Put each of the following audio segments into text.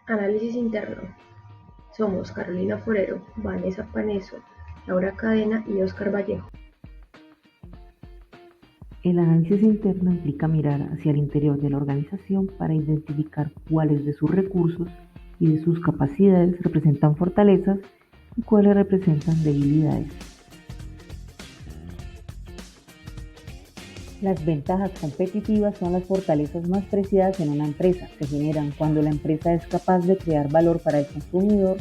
Análisis interno. Somos Carolina Forero, Vanessa Paneso, Laura Cadena y Óscar Vallejo. El análisis interno implica mirar hacia el interior de la organización para identificar cuáles de sus recursos y de sus capacidades representan fortalezas y cuáles representan debilidades. Las ventajas competitivas son las fortalezas más preciadas en una empresa. Se generan cuando la empresa es capaz de crear valor para el consumidor,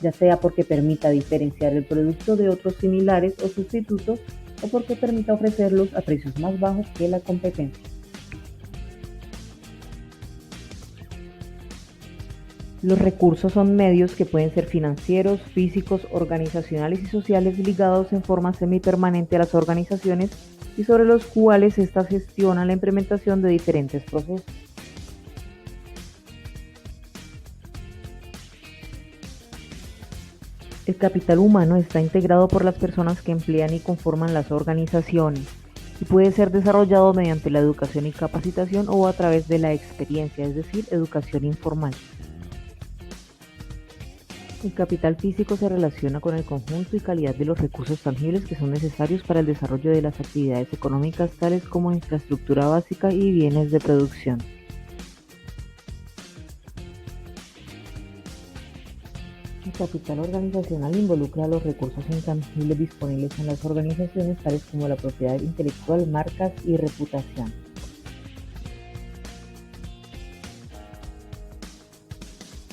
ya sea porque permita diferenciar el producto de otros similares o sustitutos o porque permita ofrecerlos a precios más bajos que la competencia. Los recursos son medios que pueden ser financieros, físicos, organizacionales y sociales ligados en forma semipermanente a las organizaciones y sobre los cuales éstas gestionan la implementación de diferentes procesos. El capital humano está integrado por las personas que emplean y conforman las organizaciones y puede ser desarrollado mediante la educación y capacitación o a través de la experiencia, es decir, educación informal. El capital físico se relaciona con el conjunto y calidad de los recursos tangibles que son necesarios para el desarrollo de las actividades económicas tales como infraestructura básica y bienes de producción. El capital organizacional involucra los recursos intangibles disponibles en las organizaciones tales como la propiedad intelectual, marcas y reputación.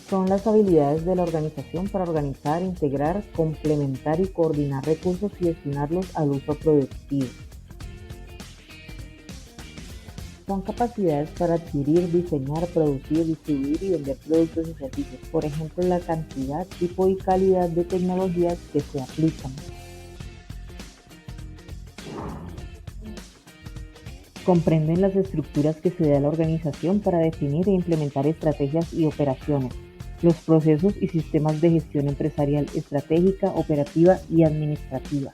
Son las habilidades de la organización para organizar, integrar, complementar y coordinar recursos y destinarlos al uso productivo. Son capacidades para adquirir, diseñar, producir, distribuir y vender productos y servicios. Por ejemplo, la cantidad, tipo y calidad de tecnologías que se aplican. Comprenden las estructuras que se da a la organización para definir e implementar estrategias y operaciones, los procesos y sistemas de gestión empresarial estratégica, operativa y administrativa.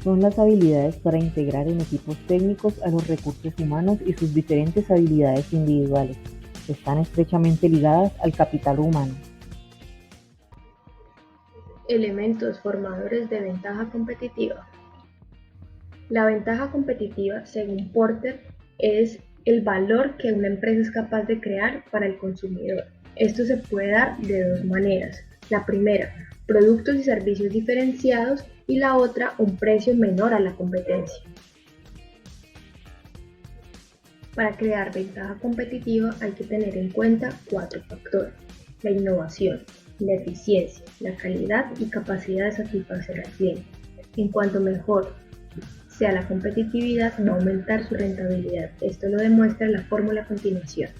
Son las habilidades para integrar en equipos técnicos a los recursos humanos y sus diferentes habilidades individuales. Están estrechamente ligadas al capital humano. Elementos formadores de ventaja competitiva. La ventaja competitiva, según Porter, es el valor que una empresa es capaz de crear para el consumidor. Esto se puede dar de dos maneras. La primera, productos y servicios diferenciados, y la otra, un precio menor a la competencia. Para crear ventaja competitiva hay que tener en cuenta 4 factores: la innovación, la eficiencia, la calidad y capacidad de satisfacer al cliente. En cuanto mejor sea la competitividad, va a aumentar su rentabilidad. Esto lo demuestra la fórmula a continuación.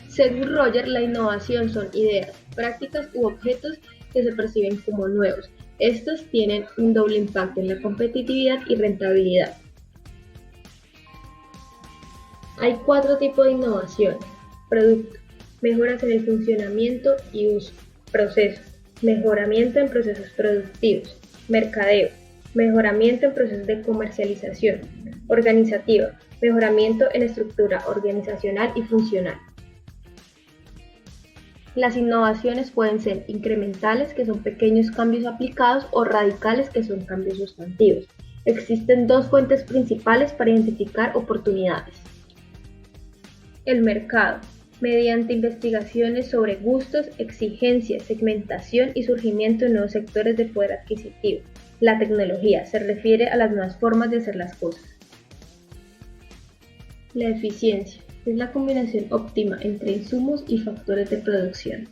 Según Roger, la innovación son ideas, prácticas u objetos que se perciben como nuevos. Estos tienen un doble impacto en la competitividad y rentabilidad. Hay 4 tipos de innovación: producto, mejoras en el funcionamiento y uso; proceso, mejoramiento en procesos productivos; mercadeo, mejoramiento en procesos de comercialización; organizativa, mejoramiento en estructura organizacional y funcional. Las innovaciones pueden ser incrementales, que son pequeños cambios aplicados, o radicales, que son cambios sustantivos. Existen 2 fuentes principales para identificar oportunidades. El mercado, mediante investigaciones sobre gustos, exigencias, segmentación y surgimiento de nuevos sectores de poder adquisitivo. La tecnología se refiere a las nuevas formas de hacer las cosas. La eficiencia es la combinación óptima entre insumos y factores de producción.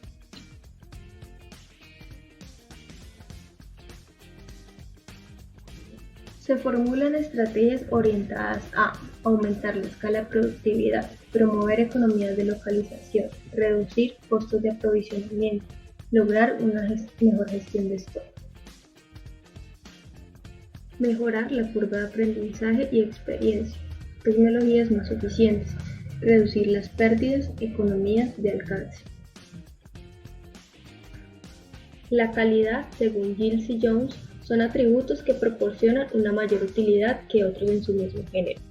Se formulan estrategias orientadas a aumentar la escala de productividad, promover economías de localización, reducir costos de aprovisionamiento, lograr una mejor gestión de stock. Mejorar la curva de aprendizaje y experiencia, tecnologías más eficientes, reducir las pérdidas, economías de alcance. La calidad, según Giles y Jones, Son atributos que proporcionan una mayor utilidad que otros en su mismo género.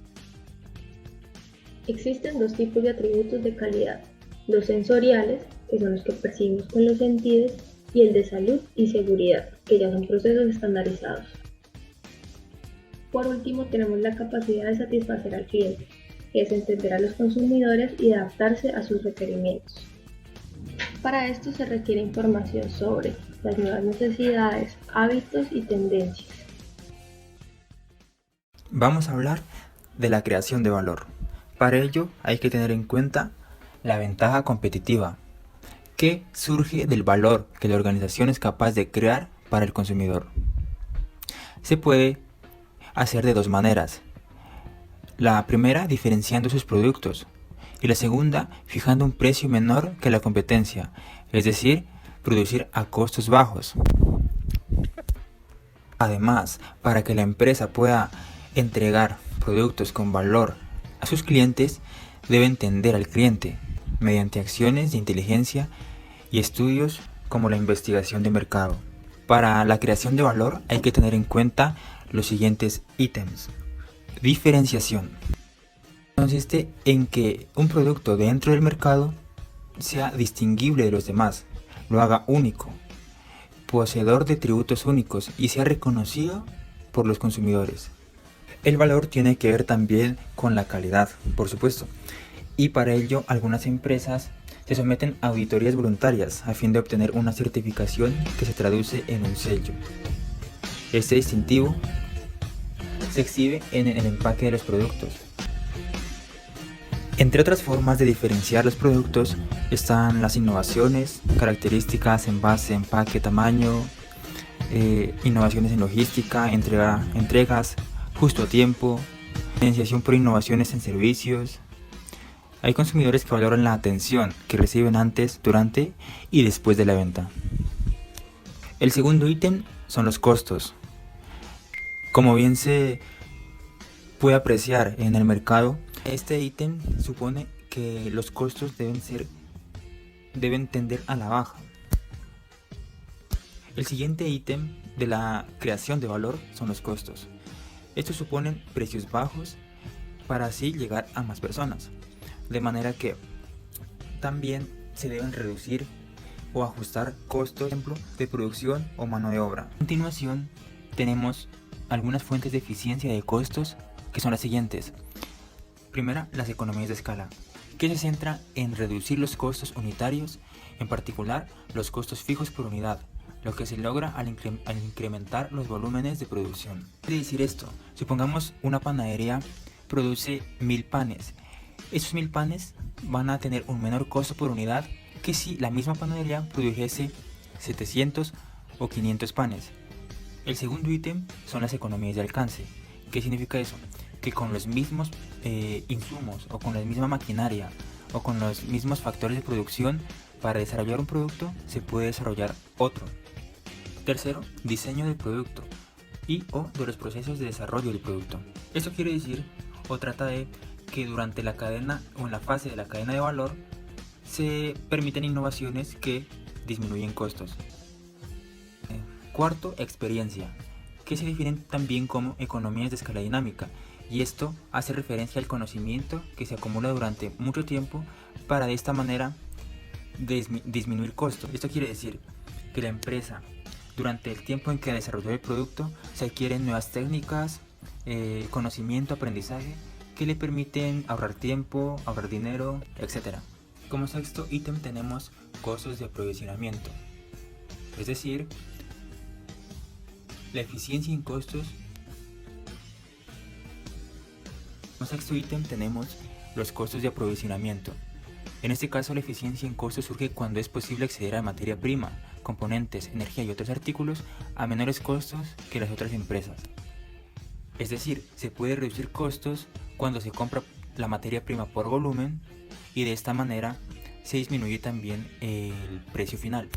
Existen dos tipos de atributos de calidad: los sensoriales, que son los que percibimos con los sentidos, y el de salud y seguridad, que ya son procesos estandarizados. Por último, tenemos la capacidad de satisfacer al cliente, que es entender a los consumidores y adaptarse a sus requerimientos. Para esto se requiere información sobre las nuevas necesidades, hábitos y tendencias. Vamos a hablar de la creación de valor. Para ello hay que tener en cuenta la ventaja competitiva, que surge del valor que la organización es capaz de crear para el consumidor. Se puede hacer de dos maneras. La primera, diferenciando sus productos, y la segunda, fijando un precio menor que la competencia, es decir, producir a costos bajos. Además, para que la empresa pueda entregar productos con valor a sus clientes, debe entender al cliente mediante acciones de inteligencia y estudios como la investigación de mercado. Para la creación de valor hay que tener en cuenta los siguientes ítems. Diferenciación. Consiste en que un producto dentro del mercado sea distinguible de los demás, lo haga único, poseedor de atributos únicos y sea reconocido por los consumidores. El valor tiene que ver también con la calidad, por supuesto, y para ello algunas empresas se someten a auditorías voluntarias a fin de obtener una certificación que se traduce en un sello. Este distintivo se exhibe en el empaque de los productos. Entre otras formas de diferenciar los productos están las innovaciones, características, envase, empaque, tamaño, innovaciones en logística, entregas justo a tiempo, diferenciación por innovaciones en servicios. Hay consumidores que valoran la atención que reciben antes, durante y después de la venta. El segundo ítem son los costos. Como bien se puede apreciar en el mercado, este ítem supone que los costos deben tender a la baja. El siguiente ítem de la creación de valor son los costos. Estos suponen precios bajos para así llegar a más personas, de manera que también se deben reducir o ajustar costos, por ejemplo, de producción o mano de obra. A continuación tenemos algunas fuentes de eficiencia de costos que son las siguientes. Primera, las economías de escala, que se centra en reducir los costos unitarios, en particular los costos fijos por unidad, lo que se logra al incrementar los volúmenes de producción. ¿Qué quiere decir esto? Supongamos una panadería produce 1000 panes. Esos 1000 panes van a tener un menor costo por unidad que si la misma panadería produjese 700 o 500 panes. El segundo ítem son las economías de alcance. ¿Qué significa eso? Que con los mismos insumos o con la misma maquinaria o con los mismos factores de producción para desarrollar un producto se puede desarrollar otro. Tercero, diseño del producto y o de los procesos de desarrollo del producto. Esto quiere decir o trata de que durante la cadena o en la fase de la cadena de valor se permiten innovaciones que disminuyen costos. Cuarto, experiencia, que se definen también como economías de escala dinámica, y esto hace referencia al conocimiento que se acumula durante mucho tiempo para de esta manera disminuir costos. Esto quiere decir que la empresa, durante el tiempo en que desarrolló el producto, se adquieren nuevas técnicas, conocimiento, aprendizaje que le permiten ahorrar tiempo, ahorrar dinero, etc. Como sexto ítem tenemos costos de aprovisionamiento, es decir, la eficiencia en costos. Como sexto ítem tenemos los costos de aprovisionamiento. En este caso, la eficiencia en costos surge cuando es posible acceder a materia prima, componentes, energía y otros artículos a menores costos que las otras empresas. Es decir, se puede reducir costos cuando se compra la materia prima por volumen y de esta manera se disminuye también el precio final.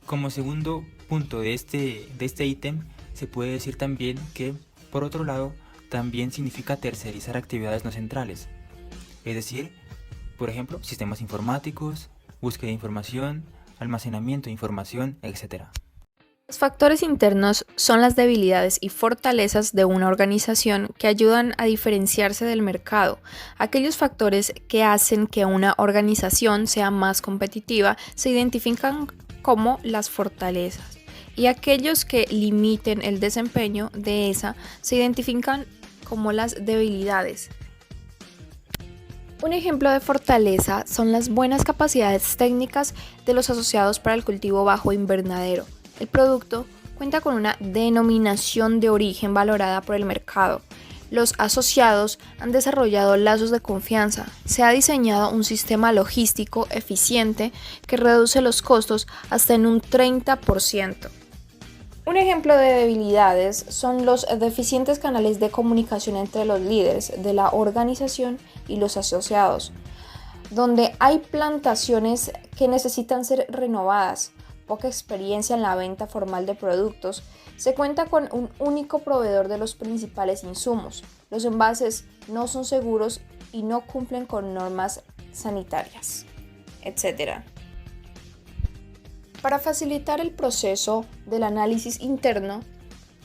Como segundo punto de este ítem, se puede decir también que, por otro lado, también significa tercerizar actividades no centrales. Es decir, por ejemplo, sistemas informáticos, búsqueda de información, almacenamiento de información, etc. Los factores internos son las debilidades y fortalezas de una organización que ayudan a diferenciarse del mercado. Aquellos factores que hacen que una organización sea más competitiva se identifican como las fortalezas y aquellos que limiten el desempeño de esa se identifican como las debilidades. Un ejemplo de fortaleza son las buenas capacidades técnicas de los asociados para el cultivo bajo invernadero. El producto cuenta con una denominación de origen valorada por el mercado. Los asociados han desarrollado lazos de confianza. Se ha diseñado un sistema logístico eficiente que reduce los costos hasta en un 30%. Un ejemplo de debilidades son los deficientes canales de comunicación entre los líderes de la organización y los asociados, donde hay plantaciones que necesitan ser renovadas, poca experiencia en la venta formal de productos, se cuenta con un único proveedor de los principales insumos, los envases no son seguros y no cumplen con normas sanitarias, etc. Para facilitar el proceso del análisis interno,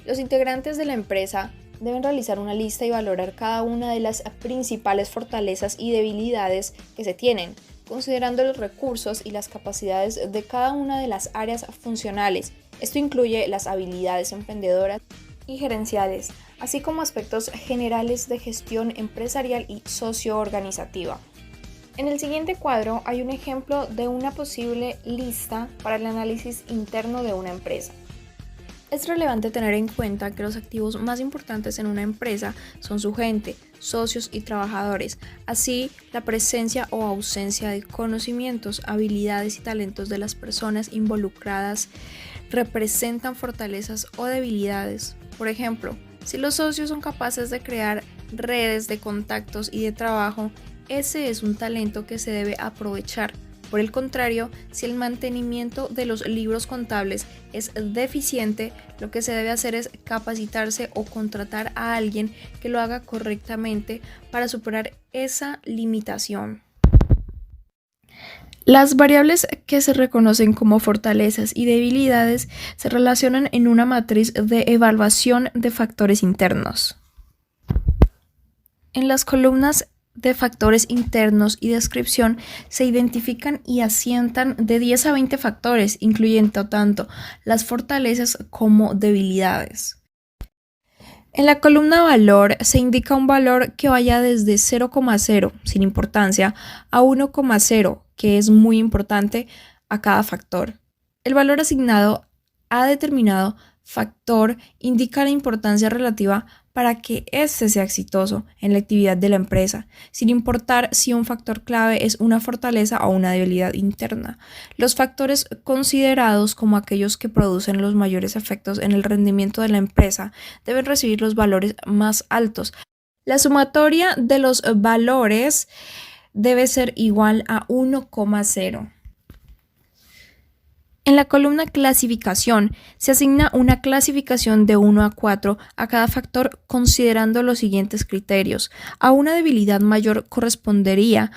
los integrantes de la empresa deben realizar una lista y valorar cada una de las principales fortalezas y debilidades que se tienen, considerando los recursos y las capacidades de cada una de las áreas funcionales. Esto incluye las habilidades emprendedoras y gerenciales, así como aspectos generales de gestión empresarial y socio-organizativa. En el siguiente cuadro hay un ejemplo de una posible lista para el análisis interno de una empresa. Es relevante tener en cuenta que los activos más importantes en una empresa son su gente, socios y trabajadores, así la presencia o ausencia de conocimientos, habilidades y talentos de las personas involucradas representan fortalezas o debilidades. Por ejemplo, si los socios son capaces de crear redes de contactos y de trabajo, ese es un talento que se debe aprovechar. Por el contrario, si el mantenimiento de los libros contables es deficiente, lo que se debe hacer es capacitarse o contratar a alguien que lo haga correctamente para superar esa limitación. Las variables que se reconocen como fortalezas y debilidades se relacionan en una matriz de evaluación de factores internos. En las columnas de factores internos y descripción se identifican y asientan de 10 a 20 factores, incluyendo tanto las fortalezas como debilidades. En la columna valor se indica un valor que vaya desde 0,0 sin importancia a 1,0 que es muy importante a cada factor. El valor asignado a determinado factor indica la importancia relativa para que éste sea exitoso en la actividad de la empresa, sin importar si un factor clave es una fortaleza o una debilidad interna. Los factores considerados como aquellos que producen los mayores efectos en el rendimiento de la empresa deben recibir los valores más altos. La sumatoria de los valores debe ser igual a 1,0. En la columna clasificación se asigna una clasificación de 1 a 4 a cada factor considerando los siguientes criterios. A una debilidad mayor correspondería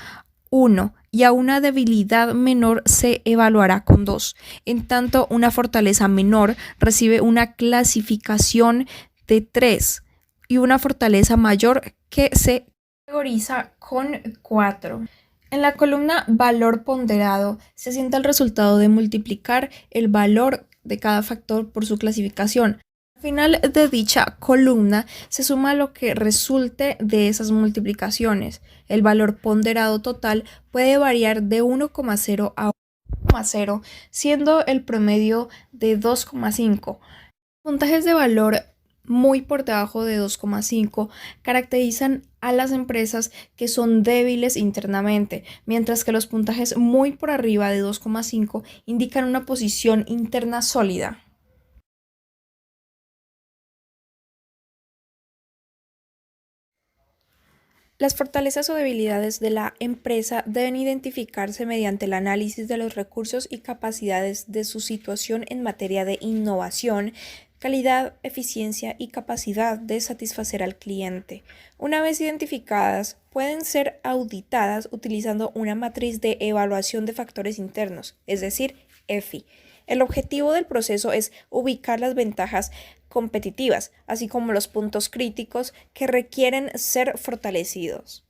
1 y a una debilidad menor se evaluará con 2. En tanto, una fortaleza menor recibe una clasificación de 3 y una fortaleza mayor que se categoriza con 4. En la columna valor ponderado se asienta el resultado de multiplicar el valor de cada factor por su clasificación. Al final de dicha columna se suma lo que resulte de esas multiplicaciones. El valor ponderado total puede variar de 1,0 a 1,0, siendo el promedio de 2,5. Puntajes de valor muy por debajo de 2,5 caracterizan a las empresas que son débiles internamente, mientras que los puntajes muy por arriba de 2,5 indican una posición interna sólida. Las fortalezas o debilidades de la empresa deben identificarse mediante el análisis de los recursos y capacidades de su situación en materia de innovación, calidad, eficiencia y capacidad de satisfacer al cliente. Una vez identificadas, pueden ser auditadas utilizando una matriz de evaluación de factores internos, es decir, EFI. El objetivo del proceso es ubicar las ventajas competitivas, así como los puntos críticos que requieren ser fortalecidos.